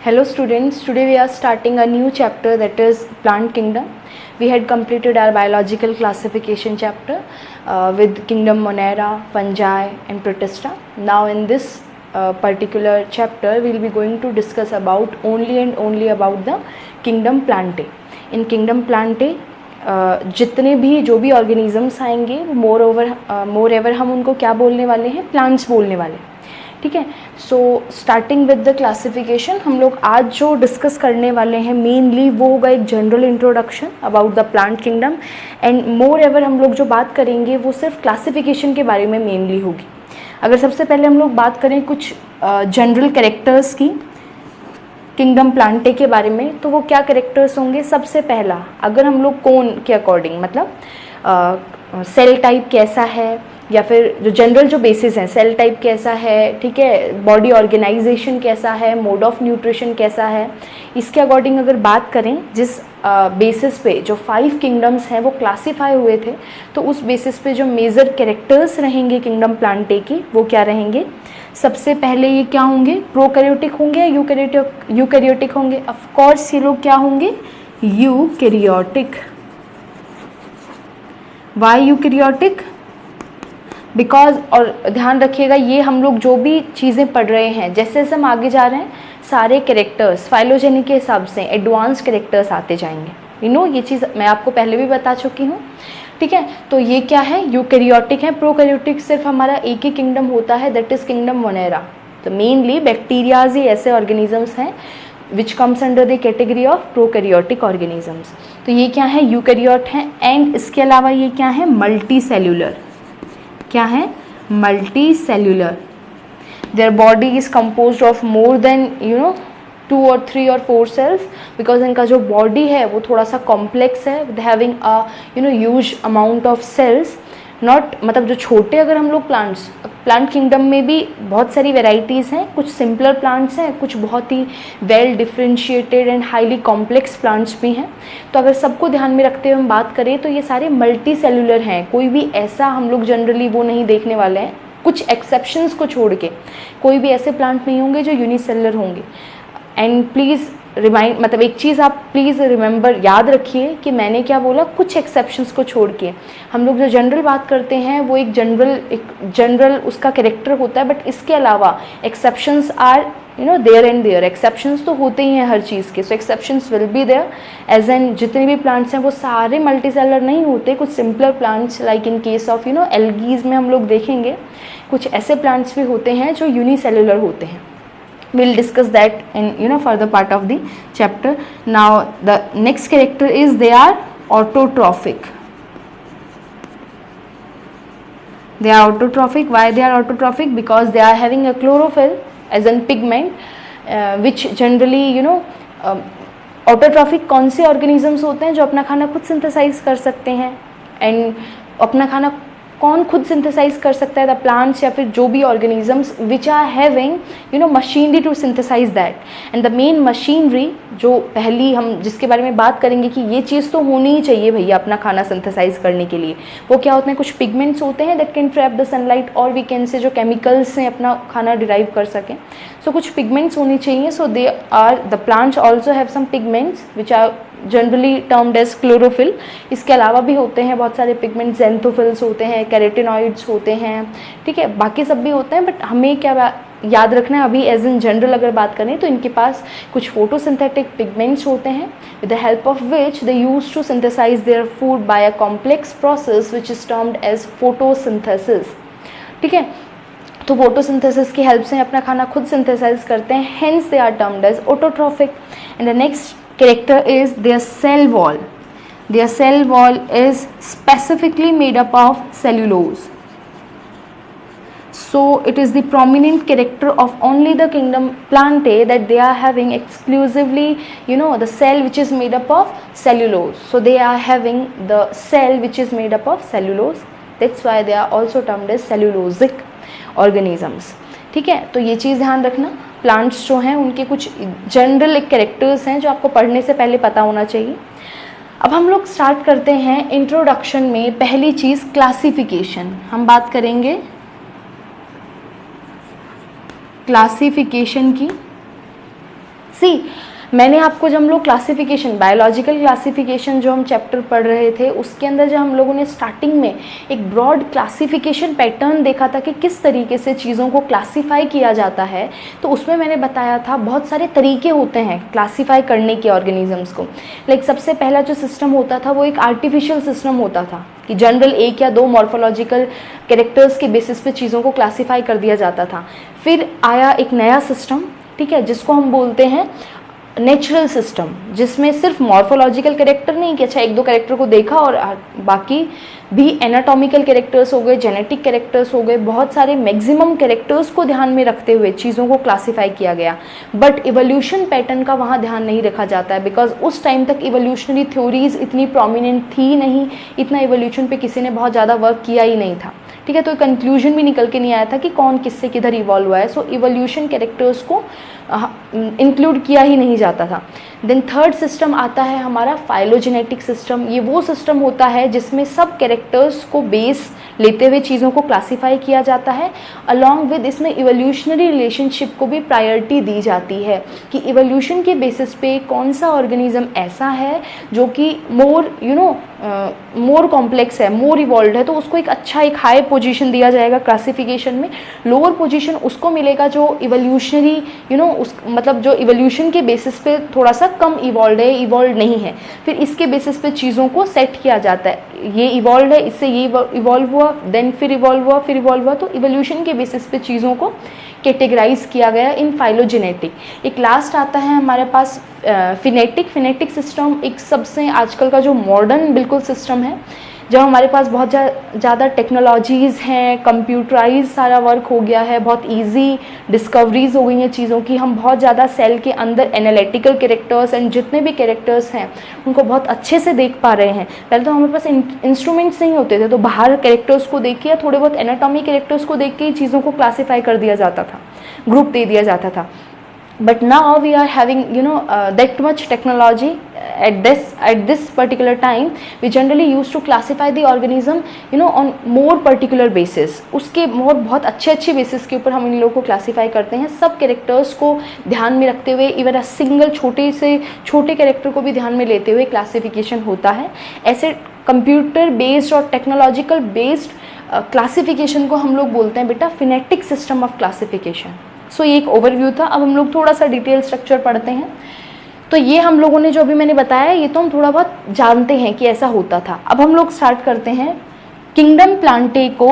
Hello students, today we are starting a new chapter, that is plant kingdom. We had completed our biological classification chapter with kingdom Monera, fungi and Protista. Now in this particular chapter we will be going to discuss about only and only about the kingdom Plantae. In kingdom Plantae जितने भी जो भी organisms आएंगे मोर ever हम उनको क्या बोलने वाले हैं, प्लांट्स बोलने वाले हैं. ठीक है. So starting with the classification, हम लोग आज जो डिस्कस करने वाले हैं मेनली वो होगा एक general introduction about the plant kingdom. And more ever हम लोग जो बात करेंगे वो सिर्फ क्लासिफिकेशन के बारे में मेनली होगी. अगर सबसे पहले हम लोग बात करें कुछ जनरल कैरेक्टर्स की किंगडम प्लांटे के बारे में, तो वो क्या कैरेक्टर्स होंगे. सबसे पहला, अगर हम लोग कौन के अकॉर्डिंग मतलब सेल टाइप कैसा है, या फिर जो जनरल जो बेसिस हैं, सेल टाइप कैसा है, ठीक है, बॉडी ऑर्गेनाइजेशन कैसा है, मोड ऑफ न्यूट्रिशन कैसा है, इसके अकॉर्डिंग अगर बात करें जिस बेसिस पे जो 5 किंगडम्स हैं वो क्लासीफाई हुए थे, तो उस बेसिस पे जो मेजर कैरेक्टर्स रहेंगे किंगडम प्लांटे की वो क्या रहेंगे. सबसे पहले ये क्या होंगे, प्रोकैरियोटिक होंगे या यूकैरियोटिक होंगे. ऑफ कोर्स ये लोग क्या होंगे, यूकैरियोटिक. वाई यूकैरियोटिक, बिकॉज, और ध्यान रखिएगा ये हम लोग जो भी चीज़ें पढ़ रहे हैं, जैसे जैसे हम आगे जा रहे हैं सारे कैरेक्टर्स फाइलोजेनी के हिसाब से एडवांस कैरेक्टर्स आते जाएंगे. ये चीज़ मैं आपको पहले भी बता चुकी हूँ. ठीक है. तो ये क्या है, यूकैरियोटिक है. प्रोकैरियोटिक सिर्फ हमारा एक ही किंगडम होता है, दैट इज किंगडम मोनेरा. तो मेनली बैक्टीरियाज ही ऐसे ऑर्गेनिजम्स हैं which comes under the category of prokaryotic organisms. तो ये क्या है, यूकैरियोट हैं. एंड इसके अलावा ये क्या है, मल्टी सेल्यूलर. क्या है, multi cellular. Their body is composed of more than 2 or 3 or 4 cells, because इनका जो बॉडी है वो थोड़ा सा कॉम्प्लेक्स है, with having a huge amount of cells. Not मतलब जो छोटे, अगर हम लोग प्लांट किंगडम में भी बहुत सारी वेराइटीज़ हैं. कुछ सिंपलर प्लांट्स हैं, कुछ बहुत ही well differentiated and highly complex plants भी हैं. तो अगर सबको ध्यान में रखते हुए हम बात करें तो ये सारे मल्टी सेल्यूलर हैं. कोई भी ऐसा हम लोग जनरली वो नहीं देखने वाले हैं, कुछ एक्सेप्शंस को छोड़ के कोई भी ऐसे प्लांट नहीं होंगे जो यूनिसेलुलर होंगे. एंड प्लीज़ रिमाइंड, मतलब एक चीज़ आप प्लीज़ रिमेंबर, याद रखिए कि मैंने क्या बोला, कुछ एक्सेप्शंस को छोड़ के. हम लोग जो जनरल बात करते हैं वो एक जनरल उसका कैरेक्टर होता है, बट इसके अलावा exceptions are there and there. Exceptions तो होते ही हैं हर चीज़ के. So exceptions will be there, as an जितने भी प्लांट्स हैं वो सारे मल्टी सेलर नहीं होते. कुछ simpler plants like in case of algae में हम लोग देखेंगे कुछ ऐसे प्लांट्स भी होते हैं जो यूनिसेलुलर होते हैं. We'll discuss that in further part of the chapter. Now the next character is they are autotrophic. They are autotrophic. Why they are autotrophic? Because they are having a chlorophyll as a pigment, which generally autotrophic कौन से organisms होते हैं जो अपना खाना खुद synthesize कर सकते हैं. and अपना खाना कौन खुद सिंथेसाइज कर सकता है, द प्लांट्स या फिर जो भी organisms which are having machinery to synthesise that. And the main machinery जो पहली हम जिसके बारे में बात करेंगे कि ये चीज़ तो होनी ही चाहिए भैया अपना खाना सिंथेसाइज करने के लिए, वो क्या होते हैं, कुछ पिगमेंट्स होते हैं that can trap the sunlight, और वी कैन से जो केमिकल्स से अपना खाना डिराइव कर सकें. सो कुछ पिगमेंट्स होनी चाहिए. So they are the plants also have some pigments which are generally termed as chlorophyll. इसके अलावा भी होते हैं बहुत सारे पिगमेंट्स, जेंथोफिल्स होते हैं, कैरोटिनॉइड्स होते हैं, ठीक है, बाकी सब भी होते हैं. बट हमें क्या याद रखना है अभी एज इन जनरल अगर बात करें तो इनके पास कुछ फोटोसिंथेटिक पिगमेंट्स होते हैं with the help of which they use to synthesise their food by a complex process which is termed as photosynthesis. ठीक है. तो फोटोसिंथेसिस की हेल्प से अपना खाना खुद सिंथेसाइज करते हैं, hence they are termed as autotrophic. And the next character is their cell wall. Their cell wall is specifically made up of cellulose. So it is the prominent character of only the kingdom Plantae that they are having exclusively the cell which is made up of cellulose. So they are having the cell which is made up of cellulose. That's why they are also termed as cellulosic organisms. ठीक है. तो ये चीज़ ध्यान रखना. Plants जो हैं उनके कुछ जनरल कैरेक्टर्स हैं जो आपको पढ़ने से पहले पता होना चाहिए. अब हम लोग स्टार्ट करते हैं इंट्रोडक्शन में. पहली चीज़ क्लासिफिकेशन. हम बात करेंगे क्लासिफिकेशन की. सी मैंने आपको, जब हम लोग क्लासिफिकेशन, बायोलॉजिकल क्लासिफिकेशन जो हम चैप्टर पढ़ रहे थे, उसके अंदर जब हम लोगों ने स्टार्टिंग में एक ब्रॉड क्लासिफिकेशन पैटर्न देखा था कि किस तरीके से चीज़ों को क्लासीफाई किया जाता है, तो उसमें मैंने बताया था बहुत सारे तरीके होते हैं क्लासीफाई करने के ऑर्गेनिजम्स को। लाइक सबसे पहला जो सिस्टम होता था वो एक आर्टिफिशियल सिस्टम होता था कि जनरल एक या दो मॉर्फोलॉजिकल कैरेक्टर्स के बेसिस पे चीज़ों को क्लासीफाई कर दिया जाता था। फिर आया एक नया सिस्टम, ठीक है, जिसको हम बोलते हैं नेचुरल सिस्टम, जिसमें सिर्फ मॉर्फोलॉजिकल कैरेक्टर नहीं कि अच्छा एक दो कैरेक्टर को देखा और बाकी भी एनाटॉमिकल कैरेक्टर्स हो गए, जेनेटिक कैरेक्टर्स हो गए, बहुत सारे मैक्सिमम कैरेक्टर्स को ध्यान में रखते हुए चीज़ों को क्लासीफाई किया गया। बट इवोल्यूशन पैटर्न का वहाँ ध्यान नहीं रखा जाता है, बिकॉज उस टाइम तक इवोल्यूशनरी थ्योरीज इतनी प्रोमिनेंट थी नहीं, इतना इवोल्यूशन पे किसी ने बहुत ज़्यादा वर्क किया ही नहीं था, ठीक है। तो कंक्लूजन भी निकल के नहीं आया था कि कौन किससे किधर इवॉल्व हुआ है। सो इवोल्यूशन कैरेक्टर्स को इंक्लूड किया ही नहीं जाता था। देन थर्ड सिस्टम आता है हमारा फाइलोजेनेटिक सिस्टम। ये वो सिस्टम होता है जिसमें सब कैरेक्टर्स को बेस लेते हुए चीज़ों को क्लासीफाई किया जाता है। अलॉन्ग विद इसमें इवोल्यूशनरी रिलेशनशिप को भी प्रायोरिटी दी जाती है कि इवोल्यूशन के बेसिस पे कौन सा ऑर्गेनिज्म ऐसा है जो कि मोर कॉम्प्लेक्स है, मोर इवॉल्व है, तो उसको एक अच्छा, एक हाई पोजीशन दिया जाएगा क्लासिफिकेशन में। लोअर पोजीशन उसको मिलेगा जो इवोल्यूशनरी मतलब जो इवोल्यूशन के बेसिस पे थोड़ा सा कम इवॉल्व है, इवॉल्व नहीं है। फिर इसके बेसिस पे चीज़ों को सेट किया जाता है, ये इवॉल्व है, इससे ये इवॉल्व हुआ, देन फिर इवॉल्व हुआ, फिर इवॉल्व हुआ। तो इवोल्यूशन के बेसिस पे चीज़ों को कैटेगराइज किया गया इन फाइलोजेनेटिक। एक लास्ट आता है हमारे पास फिनेटिक सिस्टम, एक सबसे आजकल का जो मॉडर्न बिल्कुल सिस्टम है, जब हमारे पास बहुत ज़्यादा टेक्नोलॉजीज़ हैं, कंप्यूटराइज सारा वर्क हो गया है, बहुत इजी डिस्कवरीज हो गई हैं चीज़ों की, हम बहुत ज़्यादा सेल के अंदर एनालिटिकल कैरेक्टर्स एंड जितने भी कैरेक्टर्स हैं उनको बहुत अच्छे से देख पा रहे हैं। पहले तो हमारे पास इंस्ट्रूमेंट्स नहीं होते थे, तो बाहर कैरेक्टर्स को देख के या थोड़े बहुत एनाटॉमी कैरेक्टर्स को देख के ही चीज़ों को क्लासीफाई कर दिया जाता था, ग्रुप दे दिया जाता था। But now we are having that much technology at this particular time. We generally used to classify the organism on more particular basis. उसके बहुत अच्छे बेसिस के ऊपर हम इन लोगों को क्लासीफाई करते हैं, सब कैरेक्टर्स को ध्यान में रखते हुए, इवन अ सिंगल छोटे से छोटे कैरेक्टर को भी ध्यान में लेते हुए क्लासिफिकेशन होता है। ऐसे कंप्यूटर बेस्ड और टेक्नोलॉजिकल बेस्ड क्लासिफिकेशन को हम लोग बोलते हैं बेटा फिनेटिक सिस्टम ऑफ क्लासिफिकेशन। सो ये एक ओवरव्यू था। अब हम लोग थोड़ा सा डिटेल स्ट्रक्चर पढ़ते हैं। तो ये हम लोगों ने जो अभी मैंने बताया ये तो हम थोड़ा बहुत जानते हैं कि ऐसा होता था। अब हम लोग स्टार्ट करते हैं किंगडम प्लांटे को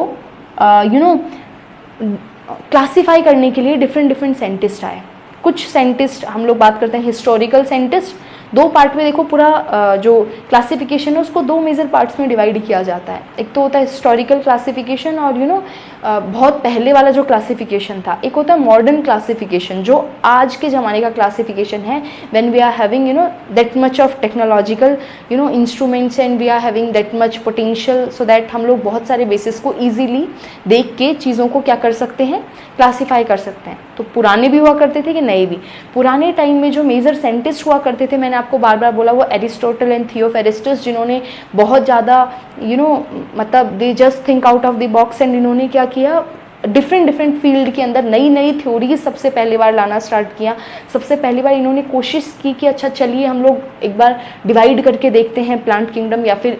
क्लासीफाई करने के लिए डिफरेंट साइंटिस्ट आए। कुछ साइंटिस्ट हम लोग बात करते हैं हिस्टोरिकल साइंटिस्ट। दो पार्ट में देखो, पूरा जो क्लासिफिकेशन है उसको दो मेजर पार्ट्स में डिवाइड किया जाता है। एक तो होता है हिस्टोरिकल क्लासिफिकेशन और बहुत पहले वाला जो क्लासिफिकेशन था। एक होता है मॉडर्न क्लासिफिकेशन जो आज के ज़माने का क्लासिफिकेशन है, when we are having that much of technological instruments and we are having that much potential, so that हम लोग बहुत सारे बेसिस को ईजिली देख के चीज़ों को क्या कर सकते हैं, क्लासीफाई कर सकते हैं। तो पुराने भी हुआ करते थे कि नए भी। पुराने टाइम में जो मेजर साइंटिस्ट हुआ करते थे, मैंने आपको बार बार बोला, वो एरिस्टोटल एंड थियोफेरेस्टस, जिन्होंने बहुत ज़्यादा मतलब they just think out of the box and इन्होंने क्या किया, डिफरेंट फील्ड के अंदर नई थ्योरीज सबसे पहली बार लाना स्टार्ट किया। सबसे पहली बार इन्होंने कोशिश की कि अच्छा चलिए हम लोग एक बार डिवाइड करके देखते हैं प्लांट किंगडम या फिर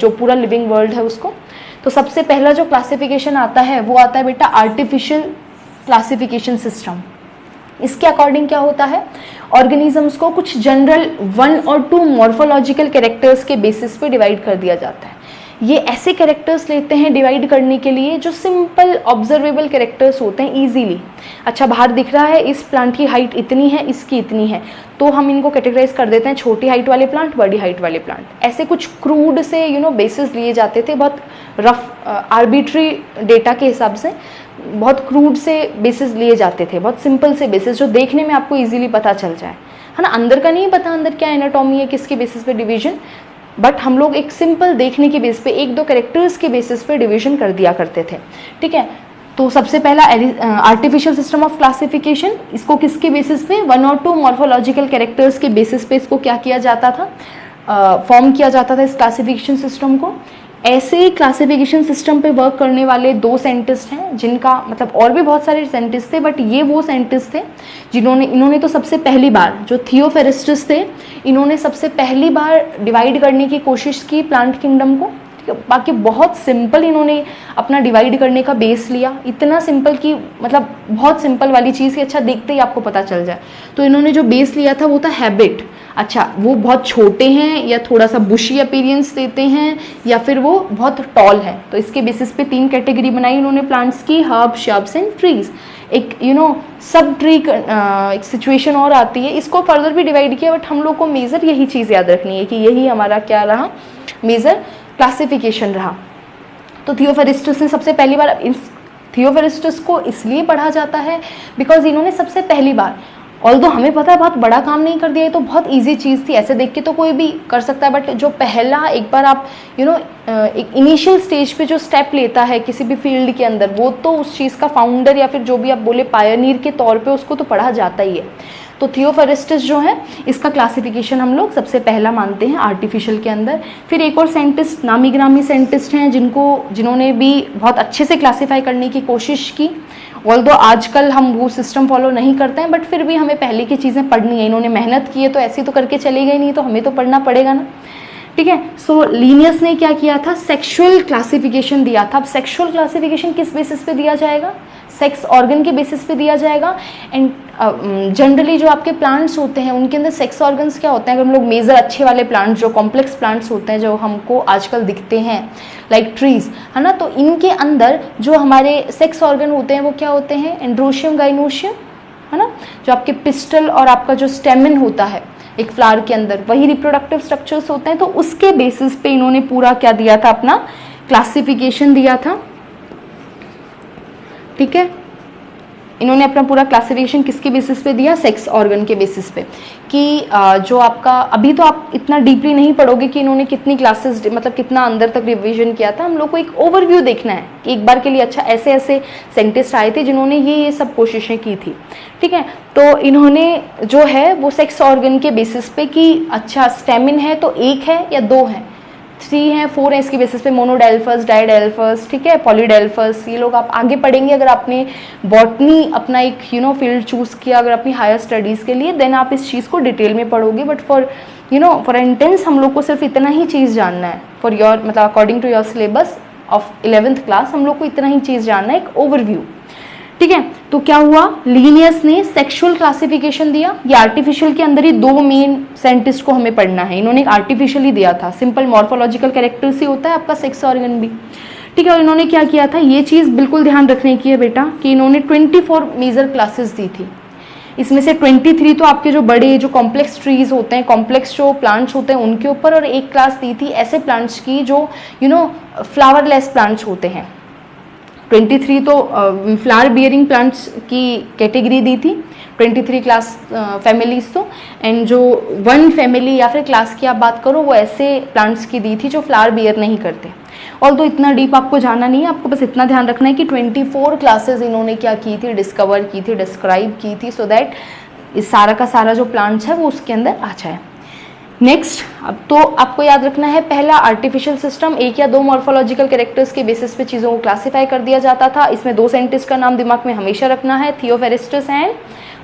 जो पूरा लिविंग वर्ल्ड है उसको। तो सबसे पहला जो क्लासिफिकेशन आता है वो आता है बेटा आर्टिफिशियल क्लासिफिकेशन सिस्टम। इसके अकॉर्डिंग क्या होता है, ऑर्गेनिजम्स को कुछ जनरल 1 और 2 मॉर्फोलॉजिकल कैरेक्टर्स के बेसिस पे डिवाइड कर दिया जाता है। ये ऐसे कैरेक्टर्स लेते हैं डिवाइड करने के लिए जो सिंपल ऑब्जर्वेबल कैरेक्टर्स होते हैं इजीली। अच्छा बाहर दिख रहा है इस प्लांट की हाइट इतनी है, इसकी इतनी है, तो हम इनको कैटेगराइज कर देते हैं छोटी हाइट वाले प्लांट, बड़ी हाइट वाले प्लांट। ऐसे कुछ क्रूड से बेसिस लिए जाते थे, बहुत रफ आर्बिट्री डेटा के हिसाब से बहुत क्रूड से बेसिस लिए जाते थे, बहुत सिंपल से बेसिस जो देखने में आपको इजीली पता चल जाए, है ना। अंदर का नहीं पता अंदर क्या एनाटॉमी है, किसके बेसिस पे डिवीजन, बट हम लोग एक सिंपल देखने के बेस पे 1-2 कैरेक्टर्स के बेसिस पे डिवीजन कर दिया करते थे, ठीक है। तो सबसे पहला आर्टिफिशियल सिस्टम ऑफ क्लासिफिकेशन, इसको किसके बेसिस पे, 1 और 2 मॉर्फोलॉजिकल कैरेक्टर्स के बेसिस पे इसको क्या किया जाता था, फॉर्म किया जाता था इस क्लासिफिकेशन सिस्टम को। ऐसे क्लासिफिकेशन सिस्टम पे वर्क करने वाले 2 साइंटिस्ट हैं, जिनका मतलब और भी बहुत सारे साइंटिस्ट थे, बट ये वो साइंटिस्ट थे इन्होंने तो सबसे पहली बार, जो थियोफेरेस्टस थे, इन्होंने सबसे पहली बार डिवाइड करने की कोशिश की प्लांट किंगडम को। बाकी बहुत सिंपल इन्होंने अपना डिवाइड करने का बेस लिया, इतना सिंपल कि मतलब बहुत सिंपल वाली चीज़ की अच्छा देखते ही आपको पता चल जाए। तो इन्होंने जो बेस लिया था वो था हैबिट। अच्छा, वो बहुत छोटे हैं या थोड़ा सा बुशी अपीयरेंस देते हैं या फिर वो बहुत टॉल है, तो इसके बेसिस पे 3 कैटेगरी बनाई उन्होंने प्लांट्स की, हर्ब, शब्स एंड ट्रीज। एक सब ट्री एक सिचुएशन और आती है, इसको फर्दर भी डिवाइड किया, बट हम लोग को मेजर यही चीज़ याद रखनी है कि यही हमारा क्या रहा, मेजर क्लासिफिकेशन रहा। तो थियोफेरेस्टस ने सबसे पहली बार, इस थियोफेरेस्टस को इसलिए पढ़ा जाता है बिकॉज इन्होंने सबसे पहली बार, ऑल्दो हमें पता है बहुत बड़ा काम नहीं कर दिया, ये तो बहुत इजी चीज़ थी, ऐसे देख के तो कोई भी कर सकता है, बट जो पहला एक बार आप एक इनिशियल स्टेज पे जो स्टेप लेता है किसी भी फील्ड के अंदर, वो तो उस चीज़ का फाउंडर या फिर जो भी आप बोले पायनियर के तौर पे उसको तो पढ़ा जाता ही है। तो थियोफेरेस्टस जो है, इसका क्लासिफिकेशन हम लोग सबसे पहला मानते हैं आर्टिफिशियल के अंदर। फिर एक और साइंटिस्ट, नामी गिरामी साइंटिस्ट हैं, जिन्होंने भी बहुत अच्छे से क्लासीफाई करने की कोशिश की। ऑल्दो आजकल हम वो सिस्टम फॉलो नहीं करते हैं, बट फिर भी हमें पहले की चीज़ें पढ़नी है। इन्होंने मेहनत की है तो ऐसी तो करके चले गए नहीं, तो हमें तो पढ़ना पड़ेगा ना, ठीक है। सो लीनियस ने क्या किया था, सेक्सुअल क्लासिफिकेशन दिया था। अब सेक्सुअल क्लासिफिकेशन किस बेसिस पे दिया जाएगा, सेक्स ऑर्गन के बेसिस पे दिया जाएगा। एंड जनरली जो आपके प्लांट्स होते हैं उनके अंदर सेक्स ऑर्गन्स क्या होते हैं, अगर हम लोग मेजर अच्छे वाले प्लांट्स, जो कॉम्प्लेक्स प्लांट्स होते हैं जो हमको आजकल दिखते हैं लाइक ट्रीज, है ना, तो इनके अंदर जो हमारे सेक्स ऑर्गन होते हैं वो क्या होते हैं, एंड्रोशियम, गाइनोशियम, है ना, जो आपके पिस्टल और आपका जो स्टेमन होता है एक फ्लावर के अंदर, वही रिप्रोडक्टिव स्ट्रक्चर्स होते हैं। तो उसके बेसिस पे इन्होंने पूरा क्या दिया था, अपना क्लासिफिकेशन दिया था, ठीक है। इन्होंने अपना पूरा क्लासिफिकेशन किसके बेसिस पे दिया, सेक्स ऑर्गन के बेसिस पे, कि जो आपका, अभी तो आप इतना डीपली नहीं पढ़ोगे कि इन्होंने कितनी क्लासेस, मतलब कितना अंदर तक रिवीजन किया था। हम लोग को एक ओवरव्यू देखना है कि एक बार के लिए अच्छा ऐसे ऐसे साइंटिस्ट आए थे जिन्होंने ये सब कोशिशें की थी, ठीक है। तो इन्होंने जो है वो सेक्स ऑर्गन के बेसिस पे कि अच्छा स्टेमिन है तो 1 है या 2 है, 3 है, 4 है, इसके बेसिस पे मोनोडेल्फस, डाइडेल्फस, ठीक है, पॉलीडेल्फस, ये लोग आप आगे पढ़ेंगे। अगर आपने बॉटनी अपना एक फील्ड चूज किया अगर अपनी हायर स्टडीज़ के लिए, देन आप इस चीज़ को डिटेल में पढ़ोगे। बट फॉर इंटेंस हम लोग को सिर्फ इतना ही चीज़ जानना है, फॉर योर मतलब according to your syllabus of 11th class हम लोग को इतना ही चीज़ जानना है, एक ओवरव्यू, ठीक है। तो क्या हुआ, लीनियस ने सेक्सुअल क्लासिफिकेशन दिया। ये आर्टिफिशियल के अंदर ही 2 मेन साइंटिस्ट को हमें पढ़ना है, इन्होंने एक आर्टिफिशियल ही दिया था, सिंपल मॉर्फोलॉजिकल कैरेक्टर्स ही होता है आपका सेक्स ऑर्गन भी, ठीक है। और इन्होंने क्या किया था, ये चीज़ बिल्कुल ध्यान रखने की है बेटा, कि इन्होंने 24 मेजर क्लासेस दी थी। इसमें से 23 तो आपके जो बड़े जो कॉम्प्लेक्स ट्रीज होते हैं, कॉम्प्लेक्स जो प्लांट्स होते हैं उनके ऊपर, और 1 क्लास दी थी ऐसे प्लांट्स की जो फ्लावरलेस प्लांट्स होते हैं। 23 तो फ्लावर बियरिंग प्लांट्स की कैटेगरी दी थी, 23 क्लास फैमिलीज तो, एंड जो 1 फैमिली या फिर क्लास की आप बात करो वो ऐसे प्लांट्स की दी थी जो फ्लावर बियर नहीं करते। और तो इतना डीप आपको जाना नहीं है, आपको बस इतना ध्यान रखना है कि 24 क्लासेस इन्होंने क्या की थी, डिस्कवर की थी, डिस्क्राइब की थी, सो दैट इस सारा का सारा जो प्लांट्स है वो उसके अंदर आ जाए। नेक्स्ट, अब तो आपको याद रखना है, पहला आर्टिफिशियल सिस्टम 1 या 2 मॉर्फोलॉजिकल कैरेक्टर्स के बेसिस पे चीज़ों को क्लासिफाई कर दिया जाता था। इसमें 2 साइंटिस्ट का नाम दिमाग में हमेशा रखना है, थियोफेरेस्टस एंड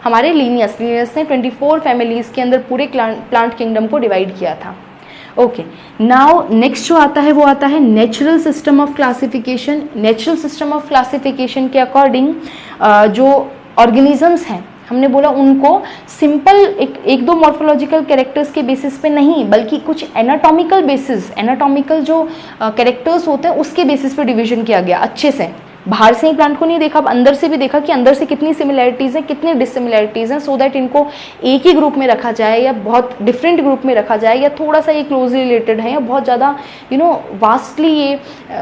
हमारे लीनियस। लीनियस ने 24 फैमिलीज के अंदर पूरे प्लांट किंगडम को डिवाइड किया था। ओके, नाउ नेक्स्ट जो आता है वो आता है natural system of classification. Natural system of classification के अकॉर्डिंग जो ऑर्गेनिजम्स हैं, हमने बोला उनको सिंपल एक 2 मॉर्फोलॉजिकल कैरेक्टर्स के बेसिस पे नहीं, बल्कि कुछ एनाटॉमिकल बेसिस, एनाटॉमिकल जो कैरेक्टर्स होते हैं उसके बेसिस पे डिवीजन किया गया अच्छे से। बाहर से ही प्लांट को नहीं देखा, अब अंदर से भी देखा कि अंदर से कितनी सिमिलैरिटीज़ हैं, कितनी डिससिमिलैरिटीज़ हैं, सो दैट इनको एक ही ग्रुप में रखा जाए या बहुत डिफरेंट ग्रुप में रखा जाए, या थोड़ा सा ये क्लोजली रिलेटेड है या बहुत ज़्यादा वास्टली ये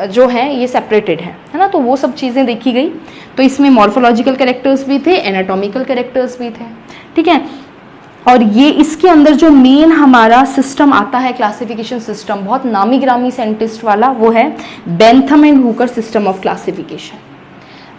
जो है ये सेपरेटेड है ना। तो वो सब चीज़ें देखी गई। तो इसमें मॉर्फोलॉजिकल कैरेक्टर्स भी थे, एनाटॉमिकल कैरेक्टर्स भी थे, ठीक है। और ये इसके अंदर जो मेन हमारा सिस्टम आता है, क्लासिफिकेशन सिस्टम, बहुत नामी ग्रामी साइंटिस्ट वाला, वो है Bentham and Hooker system of classification.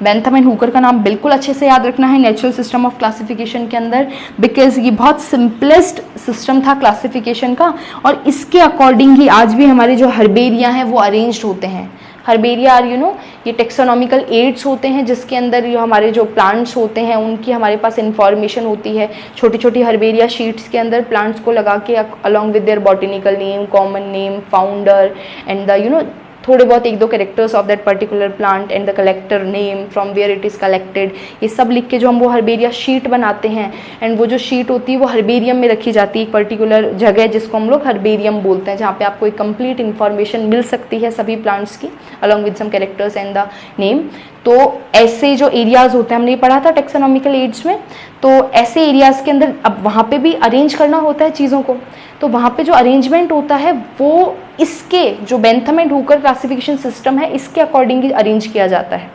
Bentham and Hooker का नाम बिल्कुल अच्छे से याद रखना है नेचुरल सिस्टम ऑफ क्लासिफिकेशन के अंदर, बिकॉज ये बहुत सिंपलेस्ट सिस्टम था क्लासिफिकेशन का, और इसके अकॉर्डिंग ही आज भी हमारे जो हर्बेरिया हैं वो अरेंज्ड होते हैं। हर्बेरिया आर ये टेक्सोनॉमिकल एड्स होते हैं जिसके अंदर ये हमारे जो प्लांट्स होते हैं उनकी हमारे पास इंफॉर्मेशन होती है। छोटी छोटी हर्बेरिया शीट्स के अंदर प्लांट्स को लगा के along with their botanical name, common name, founder and the थोड़े बहुत एक दो characters of that particular plant and the collector name, from where it is collected, ये सब लिख के जो हम वो हर्बेरिया शीट बनाते हैं, एंड वो जो शीट होती है वो हर्बेरियम में रखी जाती है, एक पर्टिकुलर जगह जिसको हम लोग हर्बेरियम बोलते हैं, जहाँ पे आपको एक कंप्लीट इन्फॉर्मेशन मिल सकती है सभी प्लांट्स की along with some characters and the name. तो ऐसे जो एरियाज़ होते हैं, हमने ये पढ़ा था टेक्सोनॉमिकल एड्स में, तो ऐसे एरियाज़ के अंदर अब वहाँ पे भी अरेंज करना होता है चीज़ों को, तो वहाँ पे जो अरेंजमेंट होता है वो इसके जो Bentham and Hooker classification system है इसके अकॉर्डिंग ही अरेंज किया जाता है।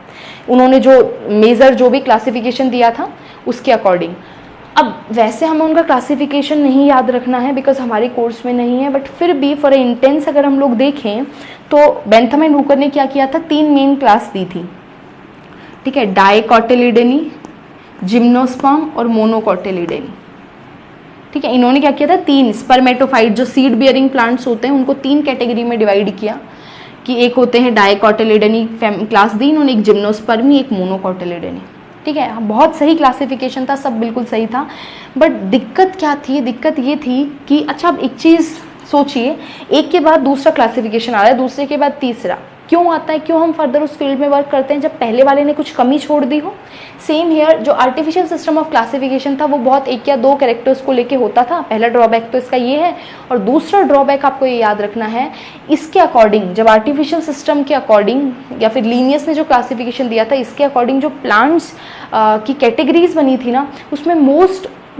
उन्होंने जो मेजर जो भी क्लासिफिकेशन दिया था उसके अकॉर्डिंग। अब वैसे हमें उनका क्लासिफिकेशन नहीं याद रखना है बिकॉज हमारे कोर्स में नहीं है, बट फिर भी फॉर इंटेंस अगर हम लोग देखें तो बेंथम एंड हुकर ने क्या किया था, 3 मेन क्लास दी थी, ठीक है, डाइकोटिलिडनी, जिम्नोस्पर्म और मोनोकोटिलिडनी, ठीक है। इन्होंने क्या किया था, 3 स्पर्मेटोफाइट जो सीड बियरिंग प्लांट्स होते हैं उनको 3 कैटेगरी में डिवाइड किया कि एक होते हैं डाइकोटिलिडनी क्लास दी इन्होंने, एक जिम्नोस्पर्मी, एक मोनोकोटिलिडनी, ठीक है। बहुत सही क्लासिफिकेशन था, सब बिल्कुल सही था, बट दिक्कत क्या थी, दिक्कत ये थी कि अच्छा अब एक चीज़ सोचिए, एक के बाद दूसरा क्लासिफिकेशन आ रहा है, दूसरे के बाद तीसरा, क्यों आता है, क्यों हम फर्दर उस फील्ड में वर्क करते हैं जब पहले वाले ने कुछ कमी छोड़ दी हो। सेम हेयर, जो आर्टिफिशियल सिस्टम ऑफ क्लासिफिकेशन था वो बहुत 1 या 2 कैरेक्टर्स को लेके होता था। पहला ड्रॉबैक तो इसका ये है, और दूसरा ड्रॉबैक आपको ये याद रखना है, इसके अकॉर्डिंग जब आर्टिफिशियल सिस्टम के अकॉर्डिंग या फिर लीनियस ने जो क्लासिफिकेशन दिया था इसके अकॉर्डिंग जो प्लांट्स की कैटेगरीज बनी थी ना, उसमें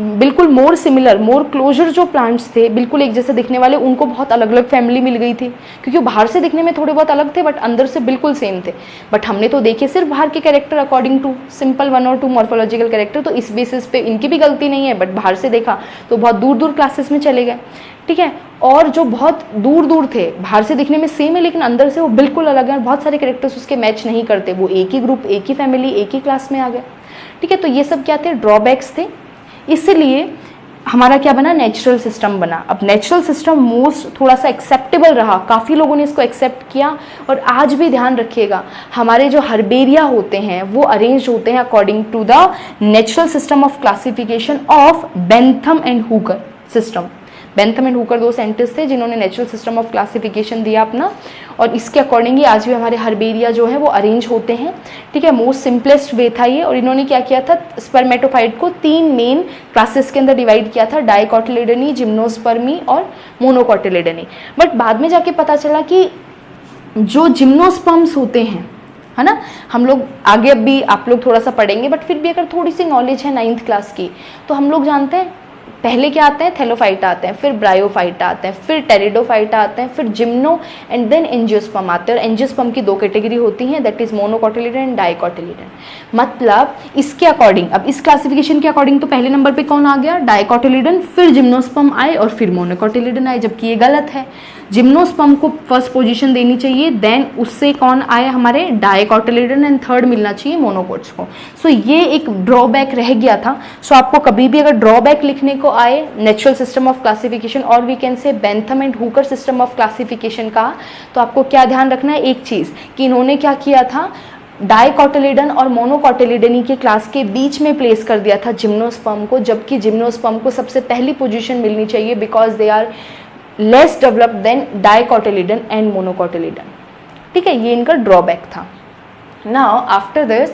बिल्कुल मोर सिमिलर, मोर क्लोजर जो प्लांट्स थे, बिल्कुल एक जैसे दिखने वाले, उनको बहुत अलग अलग फैमिली मिल गई थी, क्योंकि वो बाहर से दिखने में थोड़े बहुत अलग थे बट अंदर से बिल्कुल सेम थे। बट हमने तो देखे सिर्फ बाहर के कैरेक्टर अकॉर्डिंग टू सिंपल 1 और 2 मॉर्फोलॉजिकल कैरेक्टर, तो इस बेसिस पे इनकी भी गलती नहीं है, बट बाहर से देखा तो बहुत दूर दूर क्लासेस में चले गए, ठीक है। और जो बहुत दूर दूर थे, बाहर से दिखने में सेम है लेकिन अंदर से वो बिल्कुल अलग है, बहुत सारे कैरेक्टर्स उसके मैच नहीं करते, वो एक ही ग्रुप, एक ही फैमिली, एक ही क्लास में आ गए, ठीक है। तो ये सब क्या थे, ड्रॉबैक्स थे, इसलिए हमारा क्या बना, नेचुरल सिस्टम बना। अब नेचुरल सिस्टम मोस्ट थोड़ा सा एक्सेप्टेबल रहा, काफ़ी लोगों ने इसको एक्सेप्ट किया, और आज भी ध्यान रखिएगा हमारे जो हर्बेरिया होते हैं वो अरेंज होते हैं according to the natural system of classification of Bentham and Hooker system. Bentham and Hooker 2 scientist थे जिन्होंने नेचुरल सिस्टम ऑफ क्लासिफिकेशन दिया अपना, और इसके अकॉर्डिंग ही आज भी हमारे हर्बेरिया जो है वो अरेंज होते हैं, ठीक है। मोस्ट सिंपलेस्ट वे था ये, और इन्होंने क्या किया था, स्पर्मेटोफाइट को 3 मेन क्लासेस के अंदर डिवाइड किया था, डाइकोटिलिडनी, जिम्नोस्पर्मी और मोनोकोटिलिडनी। बट बाद में जाके पता चला कि जो जिम्नोस्पर्म्स होते हैं, है ना, हम लोग आगे अब भी आप लोग थोड़ा सा पढ़ेंगे, बट फिर भी अगर थोड़ी सी नॉलेज है 9th क्लास की, तो हम लोग जानते हैं पहले क्या आते हैं, थैलोफाइटा आते हैं, फिर ब्रायोफाइटा आते हैं, फिर टेरिडोफाइटा आते हैं, फिर जिम्नो एंड देन एंजियोस्पर्म आते हैं। और एंजियोस्पर्म की 2 कैटेगरी होती हैं, that is monocotyledon and dicotyledon. मतलब इसके अकॉर्डिंग, अब इस क्लासिफिकेशन के अकॉर्डिंग तो पहले नंबर पे कौन आ गया, डाइकोटिलिडन, फिर जिम्नोस्पर्म आए और फिर मोनोकोटिलिडन आए, जबकि ये गलत है। जिम्नोस्पर्म को फर्स्ट पोजीशन देनी चाहिए, देन उससे कौन आए हमारे डाइकोटिलिडन, एंड थर्ड मिलना चाहिए मोनोकोट्स को। सो ये एक ड्रॉबैक रह गया था। सो आपको कभी भी अगर ड्रॉबैक लिखने को आए नेचुरल सिस्टम ऑफ क्लासिफिकेशन और we can say Bentham and Hooker system of classification का, तो आपको क्या ध्यान रखना है, एक चीज कि इन्होंने क्या किया था, डाइकोटिलिडन और मोनोकोटिलिडनी के क्लास के बीच में प्लेस कर दिया था जिम्नोस्पर्म को, जबकि जिम्नोस्पर्म को सबसे पहली पोजीशन मिलनी चाहिए because they are less developed than dicotyledon and monocotyledon, ठीक है। ये इनका ड्रॉबैक था। नाउ आफ्टर दिस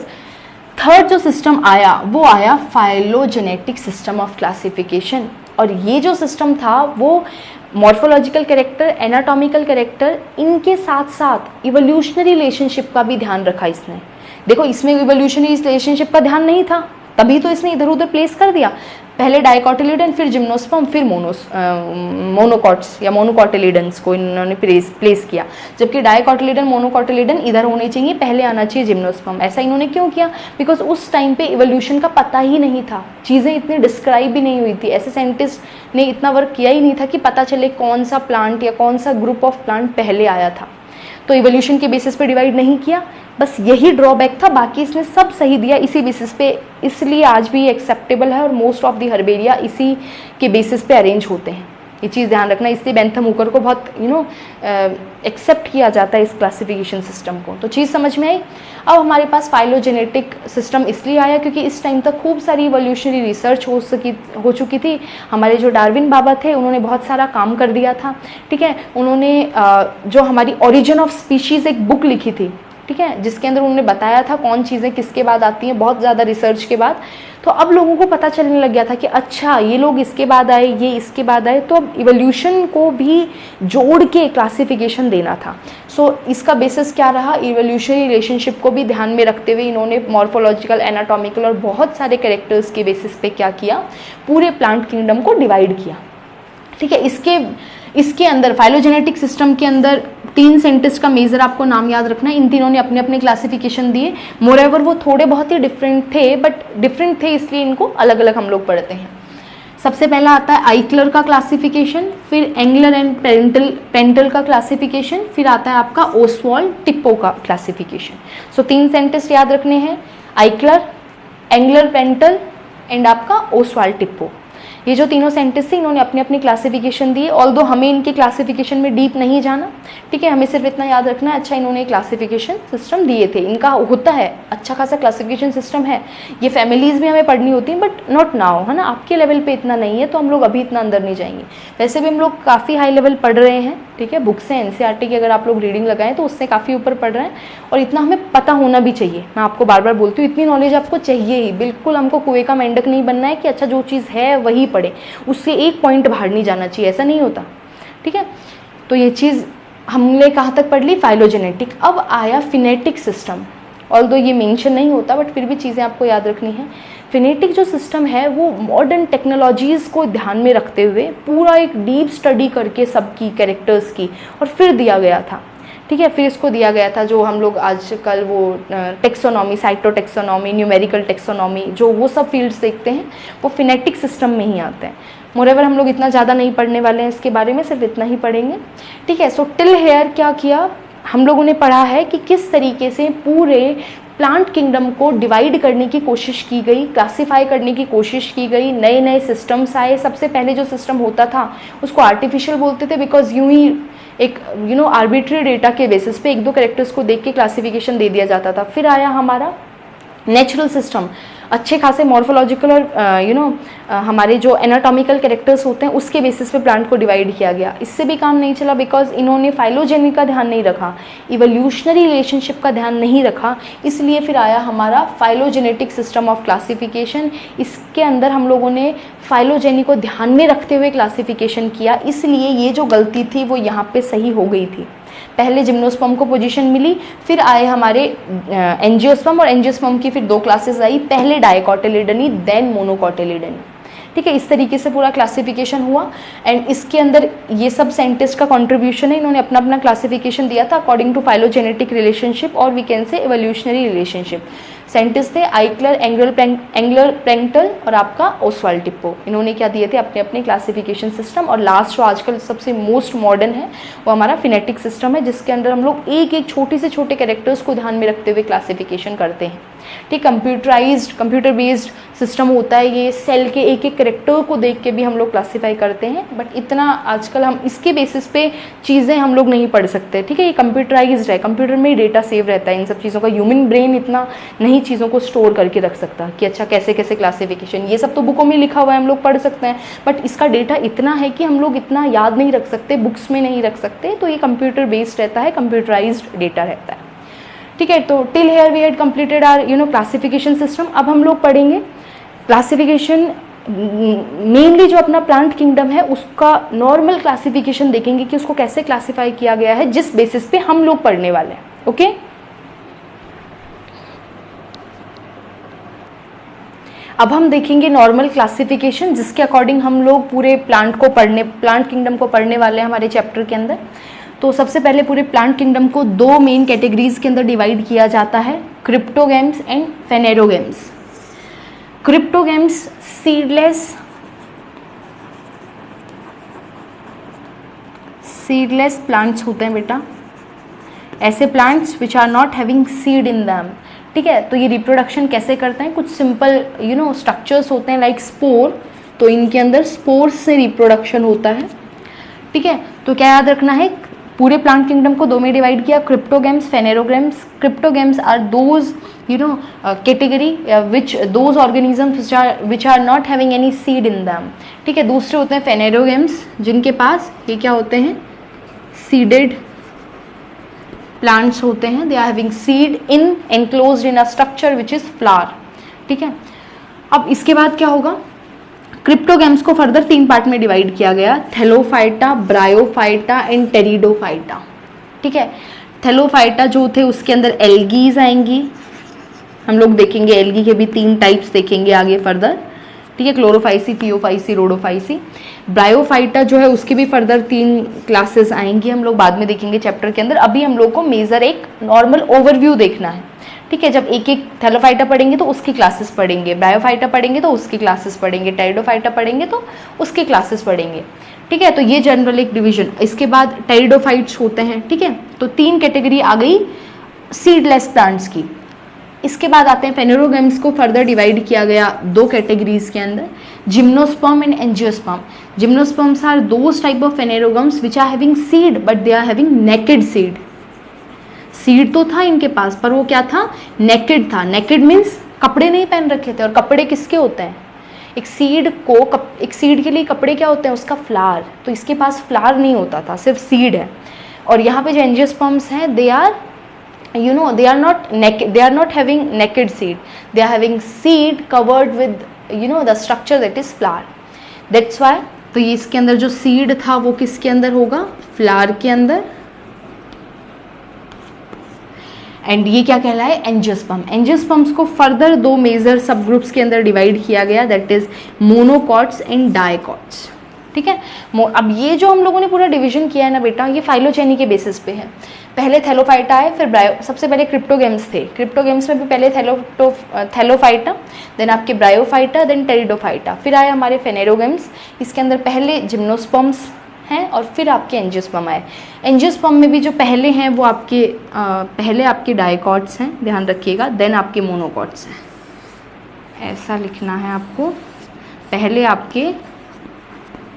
थर्ड जो सिस्टम आया वो आया फाइलोजेनेटिक सिस्टम ऑफ क्लासिफिकेशन, और ये जो सिस्टम था वो मॉर्फोलॉजिकल कैरेक्टर, एनाटॉमिकल कैरेक्टर, इनके साथ साथ इवोल्यूशनरी रिलेशनशिप का भी ध्यान रखा इसने। देखो इसमें इवोल्यूशनरी रिलेशनशिप का ध्यान नहीं था, तभी तो इसने इधर उधर प्लेस कर दिया, पहले डाइकोटिलिडन, फिर जिम्नोस्पर्म, फिर मोनोकॉट्स या मोनोकोटिलिडन्स को इन्होंने प्लेस किया, जबकि डाइकोटिलिडन, मोनोकोटिलिडन इधर होने चाहिए, पहले आना चाहिए जिम्नोस्पर्म। ऐसा इन्होंने क्यों किया, बिकॉज उस टाइम पे इवोल्यूशन का पता ही नहीं था, चीज़ें इतनी डिस्क्राइब भी नहीं हुई थी, ऐसे साइंटिस्ट ने इतना वर्क किया ही नहीं था कि पता चले कौन सा प्लांट या कौन सा ग्रुप ऑफ प्लांट पहले आया था। तो इवोल्यूशन के बेसिस पे डिवाइड नहीं किया, बस यही ड्रॉबैक था, बाकी इसने सब सही दिया इसी बेसिस पे, इसलिए आज भी एक्सेप्टेबल है और मोस्ट ऑफ दी हर्बेरिया इसी के बेसिस पे अरेंज होते हैं। ये चीज़ ध्यान रखना, इसलिए बेंथम हुकर को बहुत एक्सेप्ट किया जाता है इस क्लासिफिकेशन सिस्टम को। तो चीज़ समझ में आई। अब हमारे पास फाइलोजेनेटिक सिस्टम इसलिए आया क्योंकि इस टाइम तक खूब सारी इवोल्यूशनरी रिसर्च हो चुकी थी। हमारे जो डार्विन बाबा थे उन्होंने बहुत सारा काम कर दिया था, ठीक है। उन्होंने जो हमारी ओरिजिन ऑफ स्पीशीज़ एक बुक लिखी थी, ठीक है, जिसके अंदर उन्होंने बताया था कौन चीज़ें किसके बाद आती हैं, बहुत ज़्यादा रिसर्च के बाद। तो अब लोगों को पता चलने लग गया था कि अच्छा ये लोग इसके बाद आए, ये इसके बाद आए, तो अब इवोल्यूशन को भी जोड़ के क्लासिफिकेशन देना था। सो इसका बेसिस क्या रहा, इवोल्यूशनरी रिलेशनशिप को भी ध्यान में रखते हुए इन्होंने मॉर्फोलॉजिकल, एनाटॉमिकल और बहुत सारे कैरेक्टर्स के बेसिस पे क्या किया, पूरे प्लांट किंगडम को डिवाइड किया, ठीक है। इसके अंदर फाइलोजेनेटिक सिस्टम के अंदर 3 साइंटिस्ट का मेजर आपको नाम याद रखना है। इन तीनों ने अपने अपने क्लासिफिकेशन दिए। मोरेवर वो थोड़े बहुत ही डिफरेंट थे, बट डिफरेंट थे इसलिए इनको अलग अलग हम लोग पढ़ते हैं। सबसे पहला आता है आइक्लर का क्लासिफिकेशन, फिर एंगलर एंड पेंटल का क्लासिफिकेशन, फिर आता है आपका ओसवाल्ड टिप्पो का क्लासिफिकेशन। सो 3 साइंटिस्ट याद रखने हैं, आइक्लर, एंगलर पेंटल एंड आपका ओसवाल्ड टिप्पो। ये जो तीनों साइंटिस्ट थे इन्होंने अपनी अपनी क्लासिफिकेशन दी। ऑल्दो हमें इनके क्लासिफिकेशन में डीप नहीं जाना, ठीक है, हमें सिर्फ इतना याद रखना है अच्छा इन्होंने क्लासिफिकेशन सिस्टम दिए थे। इनका होता है अच्छा खासा क्लासिफिकेशन सिस्टम है, ये फैमिलीज भी हमें पढ़नी होती हैं बट नॉट नाउ, है ना, आपके लेवल पे इतना नहीं है तो हम लोग अभी इतना अंदर नहीं जाएंगे। वैसे भी हम लोग काफ़ी हाई लेवल पढ़ रहे हैं, ठीक है, बुक्स हैं एनसीईआरटी की अगर आप लोग रीडिंग लगाएं तो उससे काफ़ी ऊपर पढ़ रहे हैं और इतना हमें पता होना भी चाहिए। मैं आपको बार बार बोलती हूँ इतनी नॉलेज आपको चाहिए ही, बिल्कुल हमको कुएं का मेंढक नहीं बनना है कि अच्छा जो चीज़ है वही पढ़े, उससे एक पॉइंट बाहर नहीं जाना चाहिए, ऐसा नहीं होता, ठीक है। तो ये चीज़ हमने कहाँ तक पढ़ ली, फाइलोजेनेटिक। अब आया फिनेटिक सिस्टम, ऑल्दो ये मेंशन नहीं होता बट फिर भी चीज़ें आपको याद रखनी है। फिनेटिक जो सिस्टम है वो मॉडर्न टेक्नोलॉजीज़ को ध्यान में रखते हुए पूरा एक डीप स्टडी करके सबकी कैरेक्टर्स की और फिर दिया गया था, ठीक है। फिर इसको दिया गया था जो हम लोग आजकल वो टेक्सोनॉमी, साइटोटेक्सोनॉमी, न्यूमेरिकल टेक्सोनॉमी, जो वो सब फील्ड्स देखते हैं वो फिनेटिक सिस्टम में ही आते हैं। मोरेवर हम लोग इतना ज़्यादा नहीं पढ़ने वाले हैं इसके बारे में, सिर्फ इतना ही पढ़ेंगे, ठीक है। सो टिल हेयर क्या किया हम लोगों ने पढ़ा है कि किस तरीके से पूरे प्लांट किंगडम को डिवाइड करने की कोशिश की गई, क्लासिफाई करने की कोशिश की गई, नए नए सिस्टम्स आए। सबसे पहले जो सिस्टम होता था उसको आर्टिफिशियल बोलते थे, बिकॉज यूं ही एक आर्बिट्री डेटा के बेसिस पे 1-2 कैरेक्टर्स को देख के क्लासिफिकेशन दे दिया जाता था। फिर आया हमारा नेचुरल सिस्टम, अच्छे खासे मॉर्फोलॉजिकल और हमारे जो एनाटॉमिकल कैरेक्टर्स होते हैं उसके बेसिस पे प्लांट को डिवाइड किया गया। इससे भी काम नहीं चला बिकॉज इन्होंने फाइलोजेनी का ध्यान नहीं रखा, इवोल्यूशनरी रिलेशनशिप का ध्यान नहीं रखा, इसलिए फिर आया हमारा फाइलोजेनेटिक सिस्टम ऑफ क्लासिफिकेशन। इसके अंदर हम लोगों ने फाइलोजेनी को ध्यान में रखते हुए क्लासिफिकेशन किया, इसलिए ये जो गलती थी वो यहाँ पे सही हो गई थी। पहले जिम्नोस्पर्म को पोजीशन मिली, फिर आए हमारे एंजियोस्पर्म, और एंजियोस्पर्म की फिर 2 क्लासेस आई, पहले डाइकोटिलिडनी देन मोनोकोटिलिडनी, ठीक है। इस तरीके से पूरा क्लासिफिकेशन हुआ एंड इसके अंदर ये सब साइंटिस्ट का कंट्रीब्यूशन है, इन्होंने अपना अपना क्लासिफिकेशन दिया था अकॉर्डिंग टू फाइलोजेनेटिक रिलेशनशिप और we can say evolutionary relationship. Scientist थे आइक्लर, एंगलर पेंटल और आपका ओसवाल्ड टिप्पो। इन्होंने क्या दिए थे, अपने अपने क्लासिफिकेशन सिस्टम। और लास्ट जो आजकल सबसे मोस्ट मॉडर्न है वो हमारा फिनेटिक सिस्टम है, जिसके अंदर हम लोग एक एक छोटे से छोटे कैरेक्टर्स को ध्यान में रखते हुए क्लासिफिकेशन करते हैं, ठीक। कंप्यूटर बेस्ड सिस्टम होता है ये, सेल के एक एक कैरेक्टर को देख के भी हम लोग क्लासीफाई करते हैं, बट इतना आजकल हम इसके बेसिस पे चीज़ें हम लोग नहीं पढ़ सकते, ठीक है। ये कंप्यूटराइज्ड है, कंप्यूटर में ही डेटा सेव रहता है इन सब चीज़ों का, ह्यूमन ब्रेन इतना नहीं चीज़ों को स्टोर करके रख सकता कि अच्छा कैसे कैसे क्लासिफिकेशन, ये सब तो बुकों में लिखा हुआ है, हम लोग पढ़ सकते हैं, बट इसका डेटा इतना है कि हम लोग इतना याद नहीं रख सकते, बुक्स में नहीं रख सकते, तो ये कंप्यूटर बेस्ड रहता है, कंप्यूटराइज्ड डेटा रहता है, ठीक है। तो till here we had completed our classification system. अब हम लोग पढ़ेंगे क्लासिफिकेशन, मेनली जो अपना प्लांट किंगडम है उसका नॉर्मल क्लासिफिकेशन देखेंगे कि उसको कैसे क्लासिफाई किया गया है, जिस बेसिस पे हम लोग पढ़ने वाले हैं, ओके। अब हम देखेंगे नॉर्मल क्लासिफिकेशन, जिसके अकॉर्डिंग हम लोग पूरे प्लांट किंगडम को पढ़ने वाले हैं हमारे चैप्टर के अंदर। तो सबसे पहले पूरे प्लांट किंगडम को 2 मेन कैटेगरीज के अंदर डिवाइड किया जाता है, cryptogams and phanerogams. Cryptogams seedless plants होते हैं बेटा, ऐसे plants which are not having seed in them, ठीक है। तो ये रिप्रोडक्शन कैसे करते हैं, कुछ सिंपल स्ट्रक्चर्स होते हैं लाइक स्पोर, तो इनके अंदर स्पोर्स से रिप्रोडक्शन होता है, ठीक है। तो क्या याद रखना है, पूरे प्लांट किंगडम को दो में डिवाइड किया, cryptogams, phanerogams. Cryptogams are those category which those organisms which are not having any seed in them, ठीक है। दूसरे होते हैं फेनेरोगेम्स, जिनके पास ये क्या होते हैं, सीडेड प्लांट्स होते हैं, they are having seed in enclosed in a structure which is flower, ठीक है। अब इसके बाद क्या होगा, क्रिप्टोगेम्स को फर्दर 3 पार्ट में डिवाइड किया गया, थैलोफाइटा, ब्रायोफाइटा एंड टेरिडोफाइटा, ठीक है। थैलोफाइटा जो थे उसके अंदर एल्गीज आएंगी, हम लोग देखेंगे एल्गी के भी 3 टाइप्स देखेंगे आगे फर्दर, ठीक है, क्लोरोफाइसी, फियोफाइसी, रोडोफाइसी। ब्रायोफाइटा जो है उसके भी फर्दर 3 क्लासेस आएंगी, हम लोग बाद में देखेंगे चैप्टर के अंदर। अभी हम लोग को मेजर एक नॉर्मल ओवरव्यू देखना है, ठीक है। जब एक एक थैलोफाइटा पढ़ेंगे तो उसकी क्लासेस पढ़ेंगे, ब्रायोफाइटा पढ़ेंगे तो उसकी क्लासेस पढ़ेंगे, टेरिडोफाइटा पढ़ेंगे तो उसकी क्लासेस पढ़ेंगे, ठीक है। तो ये जनरल एक डिवीजन। इसके बाद टेरिडोफाइट्स होते हैं, ठीक है। तो 3 कैटेगरी आ गई सीडलेस प्लांट्स की। इसके बाद आते हैं फेनेरोगेम्स को फर्दर डिवाइड किया गया 2 कैटेगरीज के अंदर, gymnosperm and angiosperm. Gymnosperms are those type of phanerogams which are having seed but they are having naked seed. Seed तो था इनके पास पर वो क्या था, नेकेड था। नेकेड मीन्स कपड़े नहीं पहन रखे थे, और कपड़े किसके होते हैं, एक सीड के लिए कपड़े क्या होते हैं, उसका फ्लावर। तो इसके पास फ्लावर नहीं होता था, सिर्फ सीड है। और यहाँ पे जो एंजियोस्पर्म्स हैं, they are they are not naked, they are not having naked seed, they are having seed covered with the structure that is flower, that's why। तो ये इसके अंदर जो सीड था वो किसके अंदर होगा, फ्लावर के अंदर। एंड ये क्या कहलाए, एंजियोस्पर्म। एंजियोस्पर्म्स को फर्दर 2 मेजर सब ग्रुप्स के अंदर डिवाइड किया गया, that is monocots and dicots, ठीक है। अब ये जो हम लोगों ने पूरा डिवीजन किया है ना बेटा, ये फाइलोजेनी के बेसिस पे है। पहले थैलोफाइटा आए, फिर सबसे पहले क्रिप्टोगेम्स थे। क्रिप्टोगेम्स में भी पहले थैलोफाइटा, देन आपके ब्रायोफाइटा, देन टेरिडोफाइटा, फिर आए हमारे फेनेरोगेम्स। इसके अंदर पहले जिम्नोस्पर्म्स हैं और फिर आपके एंजियोस्पर्म आए। एंजियोस्पर्म में भी जो पहले हैं वो पहले आपके डायकॉट्स हैं, ध्यान रखिएगा, देन आपके मोनोकॉट्स हैं, ऐसा लिखना है आपको। पहले आपके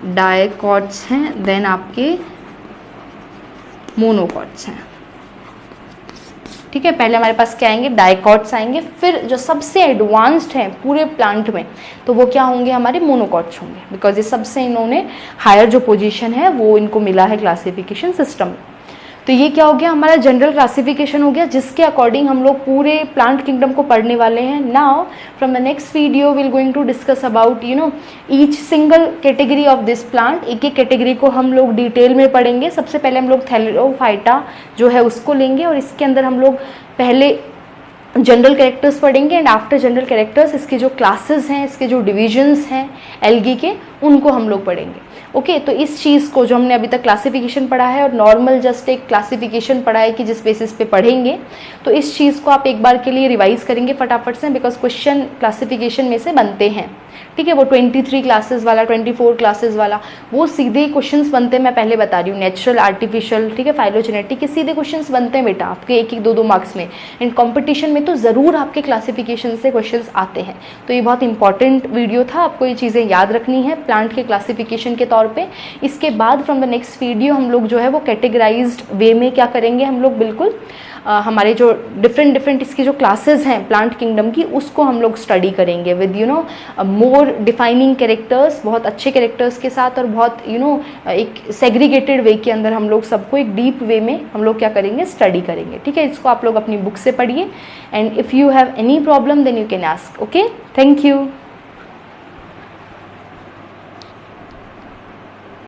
डायकॉट्स हैं, देन आपके मोनोकॉट्स हैं, ठीक है। पहले हमारे पास क्या आएंगे, डायकॉट्स आएंगे, फिर जो सबसे एडवांस्ड हैं पूरे प्लांट में तो वो क्या होंगे, हमारे मोनोकॉट्स होंगे, बिकॉज ये सबसे इन्होंने हायर जो पोजीशन है वो इनको मिला है क्लासिफिकेशन सिस्टम में। तो ये क्या हो गया, हमारा जनरल क्लासिफिकेशन हो गया, जिसके अकॉर्डिंग हम लोग पूरे प्लांट किंगडम को पढ़ने वाले हैं। Now from the next video we will going to discuss about each single category of this plant. एक एक कैटेगरी को हम लोग डिटेल में पढ़ेंगे। सबसे पहले हम लोग थैलोफाइटा जो है उसको लेंगे, और इसके अंदर हम लोग पहले जनरल कैरेक्टर्स पढ़ेंगे, एंड आफ्टर जनरल कैरेक्टर्स इसके जो क्लासेस हैं, इसके जो डिविजन्स हैं एल्गी के, उनको हम लोग पढ़ेंगे। ओके, तो इस चीज़ को जो हमने अभी तक क्लासिफिकेशन पढ़ा है और नॉर्मल जस्ट एक क्लासिफिकेशन पढ़ा है कि जिस बेसिस पे पढ़ेंगे, तो इस चीज़ को आप एक बार के लिए रिवाइज करेंगे फटाफट से, बिकॉज क्वेश्चन क्लासिफिकेशन में से बनते हैं, ठीक है। वो 23 क्लासेस वाला, 24 क्लासेस वाला, वो सीधे क्वेश्चंस बनते हैं। मैं पहले बता रही हूँ, नेचुरल, आर्टिफिशियल, ठीक है, फाइलोजेनेटिक के सीधे क्वेश्चंस बनते हैं बेटा आपके 1-1, 2-2 मार्क्स में। एंड कंपटीशन में तो ज़रूर आपके क्लासिफिकेशन से क्वेश्चंस आते हैं। तो ये बहुत इंपॉर्टेंट वीडियो था, आपको ये चीज़ें याद रखनी है प्लांट के क्लासिफिकेशन के तौर पर। इसके बाद फ्रॉम द नेक्स्ट वीडियो हम लोग जो है वो कैटेगराइज्ड वे में क्या करेंगे, हम लोग बिल्कुल हमारे जो डिफरेंट इसकी जो क्लासेस हैं प्लांट किंगडम की, उसको हम लोग स्टडी करेंगे विद मोर डिफाइनिंग कैरेक्टर्स, बहुत अच्छे कैरेक्टर्स के साथ, और बहुत एक सेग्रीगेटेड वे के अंदर हम लोग सबको एक डीप वे में हम लोग क्या करेंगे, स्टडी करेंगे, ठीक है। इसको आप लोग अपनी बुक से पढ़िए, and if you have any problem then you can ask. Okay, thank you.